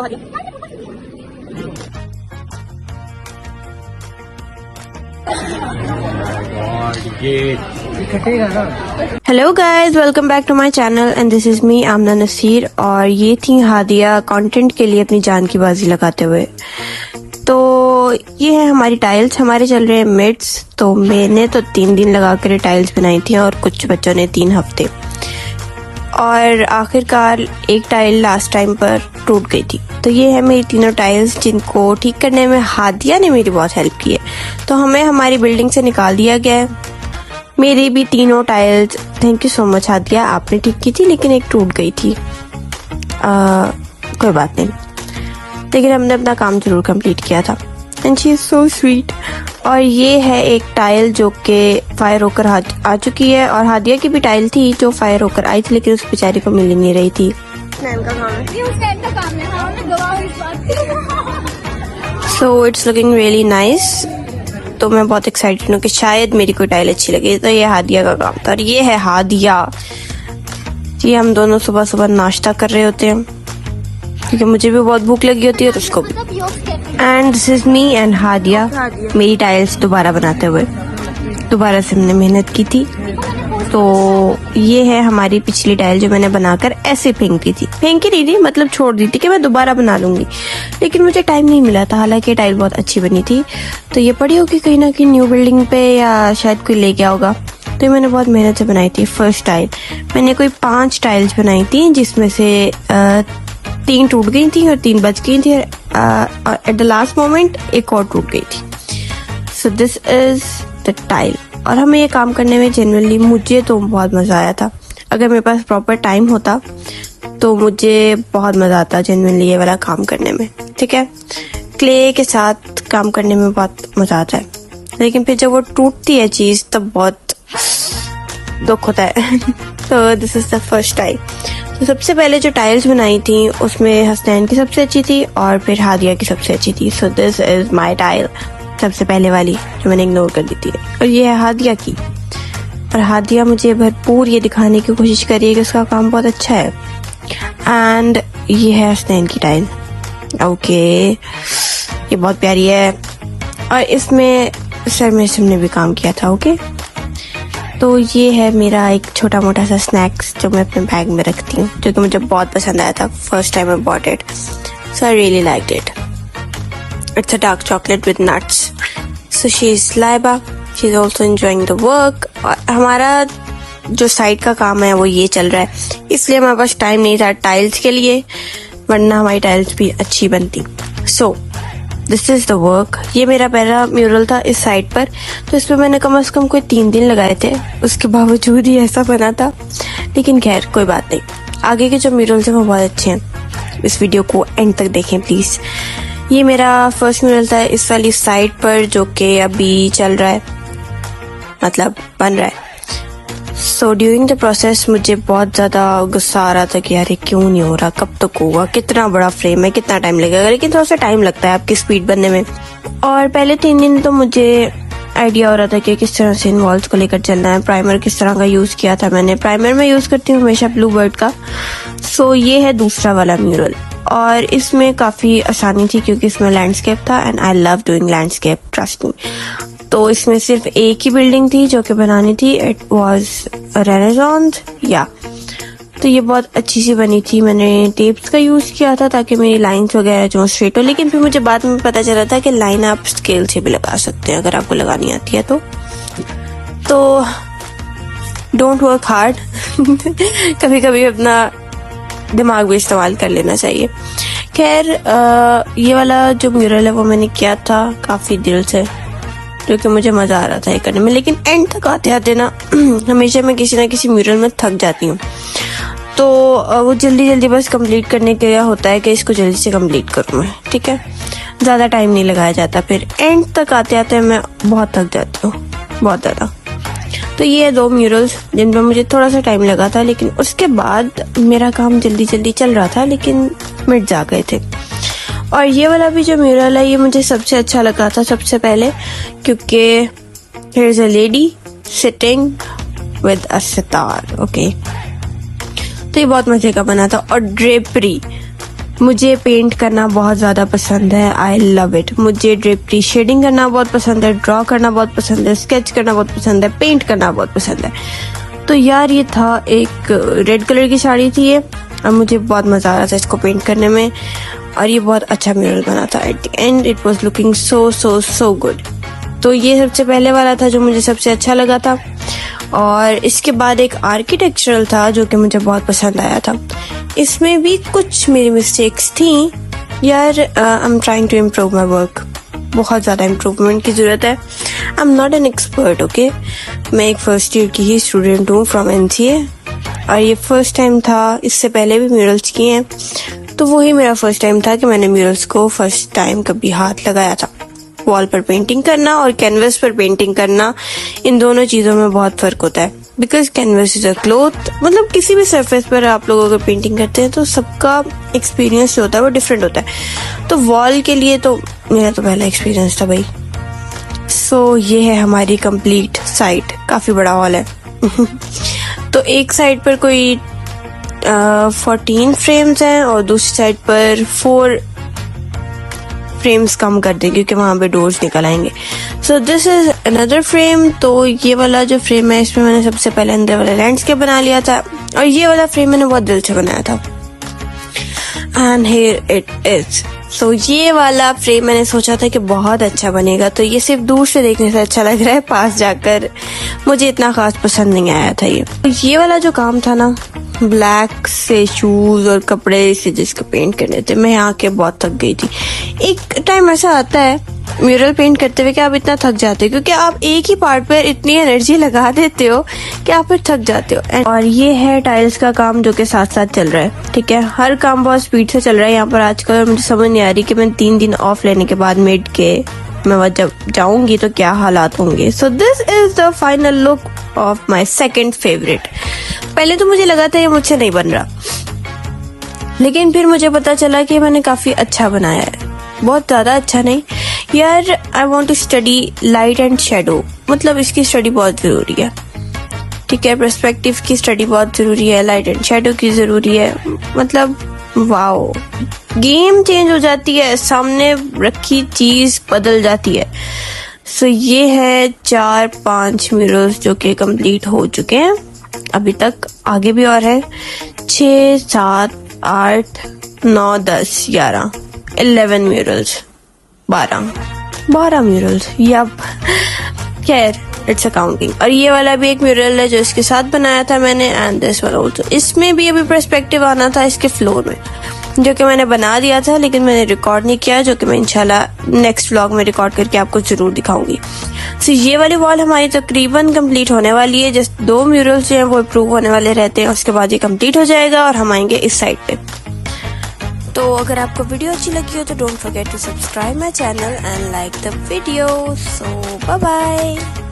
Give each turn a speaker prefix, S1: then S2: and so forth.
S1: Hello guys, welcome back to my channel and this is me Aamna Naseer. और ये थी Hadiya content के लिए अपनी जान की बाजी लगाते हुए। तो ये है हमारी टाइल्स, हमारे चल रहे हैं मिड्स। तो मैंने तो 3 दिन लगा कर टाइल्स बनाई थी और कुछ बच्चों ने 3 हफ्ते। और आखिरकार एक टाइल लास्ट टाइम पर टूट गई थी। तो ये है मेरी तीनों टाइल्स जिनको ठीक करने में हादिया ने मेरी बहुत हेल्प की है। तो हमें हमारी बिल्डिंग से निकाल दिया गया है। मेरी भी तीनों tiles, thank you so much Hadiya, आपने ठीक की थी, लेकिन एक टूट गई थी। कोई बात नहीं, लेकिन हमने अपना काम जरूर कंप्लीट किया था। And she is so sweet. और ये है एक टाइल जो कि फायर होकर आ चुकी है। और हादिया की भी टाइल थी जो फायर होकर आई थी, लेकिन उस बेचारी को मिल नहीं रही थी। So it's looking really nice. तो मैं बहुत एक्साइटेड हूँ कि शायद मेरी कोई टाइल अच्छी लगे। तो ये हादिया का काम था। और ये है हादिया। ये हम दोनों सुबह सुबह नाश्ता कर रहे होते हैं क्योंकि मुझे भी बहुत भूख लगी होती है और उसको भी। And this is me and Hadiya, मेरी टाइल्स दोबारा बनाते हुए। दोबारा से हमने मेहनत की थी। तो ये है हमारी पिछली टाइल जो मैंने बनाकर ऐसे फेंकी थी। फेंकी नहीं थी, मतलब छोड़ दी थी कि मैं दोबारा बना लूंगी, लेकिन मुझे टाइम नहीं मिला था। हालांकि टाइल बहुत अच्छी बनी थी। तो ये पड़ी होगी कहीं ना कहीं न्यू बिल्डिंग पे, या शायद कोई ले गया होगा। तो मैंने बहुत मेहनत से बनाई थी। फर्स्ट टाइल मैंने कोई 5 टाइल्स बनाई थी, जिसमें से 3 टूट गई थी और 3 बच गई थी। और एट द लास्ट मोमेंट एक और टूट गई थी। So this is the tile. और हमें ये काम करने में जनरली मुझे तो बहुत मजा आया था। अगर मेरे पास प्रॉपर टाइम होता तो मुझे बहुत मजा आता जनरली ये वाला काम करने में। ठीक है, क्ले के साथ काम करने में बहुत मजा आता है, लेकिन फिर जब वो टूटती है चीज तब बहुत दुख होता है। तो this is the first tile. तो सबसे पहले जो टाइल्स बनाई थी उसमें हसनैन की सबसे अच्छी थी और फिर हादिया की सबसे अच्छी थी। So this is my tile, सबसे पहले वाली जो मैंने इग्नोर कर दी थी। और ये है हादिया की। और हादिया मुझे भरपूर ये दिखाने की कोशिश करी है कि उसका काम बहुत अच्छा है। एंड ये है हसनैन की टाइल। ओके, ये बहुत प्यारी है। और इसमें सर में हमने भी काम किया था। ओके, तो ये है मेरा एक छोटा मोटा सा स्नैक्स जो मैं अपने बैग में रखती हूँ, जो कि मुझे बहुत पसंद आया था first time I bought it. So I really liked it. It's a dark chocolate with nuts. So she is Laiba. She is also enjoying the work. और हमारा जो साइड का काम है वो ये चल रहा है, इसलिए हमारे पास टाइम नहीं था टाइल्स के लिए, वरना हमारी टाइल्स भी अच्छी बनती। So this is the work. ये मेरा पहला म्यूरल था इस साइड पर। तो इसमें मैंने कम से कम कोई 3 दिन लगाए थे, उसके बावजूद ही ऐसा बना था। लेकिन खैर कोई बात नहीं, आगे के जो म्यूरल्स हैं वो बहुत अच्छे हैं। इस वीडियो को एंड तक देखें प्लीज। ये मेरा फर्स्ट म्यूरल था इस वाली साइड पर, जो कि अभी चल रहा है, मतलब बन रहा है। सो ड्यूरिंग द प्रोसेस मुझे बहुत ज्यादा गुस्सा आ रहा था कि यार ये क्यों नहीं हो रहा, कब तक होगा, कितना बड़ा फ्रेम है, कितना टाइम लगेगा। लेकिन थोड़ा सा टाइम लगता है आपकी स्पीड बनने में। और पहले 3 दिन तो मुझे आइडिया हो रहा था कि किस तरह से इन वॉल्स को लेकर चलना है। प्राइमर किस तरह का यूज किया था मैंने। प्राइमर में यूज करती हूँ हमेशा ब्लू बर्ड का। सो ये है दूसरा वाला म्यूरल। और इसमें काफी आसानी थी क्योंकि इसमें लैंडस्केप था and I love doing landscape, trust me. तो इसमें सिर्फ एक ही बिल्डिंग थी जो कि बनानी थी। इट वाज रेनेसांस या। तो ये बहुत अच्छी सी बनी थी। मैंने टेप्स का यूज किया था ताकि मेरी लाइंस वगैरह जो स्ट्रेट हो। लेकिन फिर मुझे बाद में पता चला था कि लाइन आप स्केल से भी लगा सकते हैं अगर आपको लगानी आती है तो डोंट वर्क हार्ड। कभी कभी अपना दिमाग भी इस्तेमाल कर लेना चाहिए। खैर ये वाला जो म्यूरल है वो मैंने किया था काफी दिल से, क्योंकि मुझे मजा आ रहा था ये करने में। लेकिन एंड तक आते आते ना हमेशा मैं किसी ना किसी म्यूरल में थक जाती हूँ। तो वो जल्दी जल्दी बस कंप्लीट करने के लिए होता है कि इसको जल्दी से कंप्लीट करूँ मैं। ठीक है, ज्यादा टाइम नहीं लगाया जाता। फिर एंड तक आते आते मैं बहुत थक जाती हूँ, बहुत ज्यादा। तो ये 2 म्यूरल्स जिनमें मुझे थोड़ा सा टाइम लगा था, लेकिन उसके बाद मेरा काम जल्दी जल्दी चल रहा था, लेकिन मिट जा गए थे। और ये वाला भी जो म्यूरल है ये मुझे सबसे अच्छा लगा था सबसे पहले, क्योंकि here is a lady sitting with a sitar. Okay, तो ये बहुत मजे का बना था। और ड्रेपरी मुझे पेंट करना बहुत ज़्यादा पसंद है, आई लव इट। मुझे ड्रिपरी शेडिंग करना बहुत पसंद है, ड्रॉ करना बहुत पसंद है, स्केच करना बहुत पसंद है, पेंट करना बहुत पसंद है। तो यार ये था, एक रेड कलर की साड़ी थी ये, और मुझे बहुत मज़ा आ रहा था इसको पेंट करने में, और ये बहुत अच्छा म्यूरल बना था। At the end it was looking so so so good. तो ये सबसे पहले वाला था जो मुझे सबसे अच्छा लगा था, और इसके बाद एक आर्किटेक्चरल था जो कि मुझे बहुत पसंद आया था। इसमें भी कुछ मेरी मिस्टेक्स थी यार। I am trying to improve my work, बहुत ज़्यादा इम्प्रूवमेंट की ज़रूरत है। I am not an expert, okay. मैं एक फर्स्ट ईयर की ही स्टूडेंट हूँ फ्रॉम NCA, और ये फर्स्ट टाइम था। इससे पहले भी म्यूरल्स किए हैं, तो वही मेरा फर्स्ट टाइम था कि मैंने म्यूरल्स को फर्स्ट टाइम कभी हाथ लगाया था। वॉल पर पेंटिंग करना और कैनवस पर पेंटिंग करना, इन दोनों चीज़ों में बहुत फ़र्क होता है। Because canvas is a cloth, मतलब किसी भी सरफेस पर आप लोग अगर पेंटिंग करते हैं तो सबका एक्सपीरियंस जो होता है वो डिफरेंट होता है। तो वॉल के लिए तो मेरा तो पहला एक्सपीरियंस था भाई। सो ये है हमारी कंप्लीट साइट, काफ़ी बड़ा हॉल है। तो एक साइड पर कोई 14 फ्रेम्स हैं, और दूसरी साइड पर 4 फ्रेम्स कम कर दें क्योंकि वहाँ पे डोर्स निकल आएंगे। So this is another frame. तो ये वाला जो फ्रेम है, इसमें मैंने सबसे पहले अंदर वाला लैंडस्केप बना लिया था, और ये वाला फ्रेम मैंने बहुत दिल से बनाया था। And here it is. So ये वाला फ्रेम मैंने सोचा था कि बहुत अच्छा बनेगा, तो ये सिर्फ दूर से देखने से अच्छा लग रहा है, पास जाकर मुझे इतना खास पसंद नहीं आया था ये। तो ये वाला जो काम था ना, ब्लैक से शूज और कपड़े से जिसको पेंट करने थे, मैं यहाँ के बहुत थक गई थी। एक टाइम ऐसा आता है म्यूरल पेंट करते हुए कि आप इतना थक जाते हो, क्योंकि आप एक ही पार्ट पर इतनी एनर्जी लगा देते हो कि आप फिर थक जाते हो। और ये है टाइल्स का काम जो कि साथ साथ चल रहा है, ठीक है। हर काम बहुत स्पीड से चल रहा है यहाँ पर आजकल, और मुझे समझ नहीं आ रही कि मैं 3 दिन ऑफ लेने के बाद मेड के मैं वह जब जाऊंगी तो क्या हालात होंगे। So this is the final look of my second favourite. पहले तो मुझे लगा था ये मुझसे नहीं बन रहा, लेकिन फिर मुझे पता चला कि मैंने काफी अच्छा बनाया है, बहुत ज्यादा अच्छा नहीं यार। I want to study light and shadow, मतलब इसकी स्टडी बहुत जरूरी है, ठीक है। पर्सपेक्टिव की स्टडी बहुत जरूरी है, लाइट एंड शेडो की जरूरी है, मतलब वाओ, गेम चेंज हो जाती है, सामने रखी चीज बदल जाती है। सो ये है 4-5 म्यूरल्स जो कि कंप्लीट हो चुके हैं अभी तक, आगे भी और है 6, 7, 8, 9, 10, 11, 11 म्यूरल्स, 12 म्यूरल्स, यप। खैर, इट्स अकाउंटिंग। और ये वाला भी एक म्यूरल है जो इसके साथ बनाया था मैंने, एंड दिस वाला ऑल्सो। इसमें भी अभी पर्सपेक्टिव आना था इसके फ्लोर में, जो कि मैंने बना दिया था, लेकिन मैंने रिकॉर्ड नहीं किया, जो कि मैं इंशाल्लाह नेक्स्ट व्लॉग में रिकॉर्ड करके आपको जरूर दिखाऊंगी। सो ये वाली वॉल हमारी तकरीबन कंप्लीट होने वाली है, जस्ट 2 म्यूरल्स जो हैं वो अप्रूव होने वाले रहते हैं, उसके बाद ये कंप्लीट हो जाएगा और हम आएंगे इस साइड पे। तो अगर आपको वीडियो अच्छी लगी हो तो don't forget to subscribe my channel and like the video. So bye bye.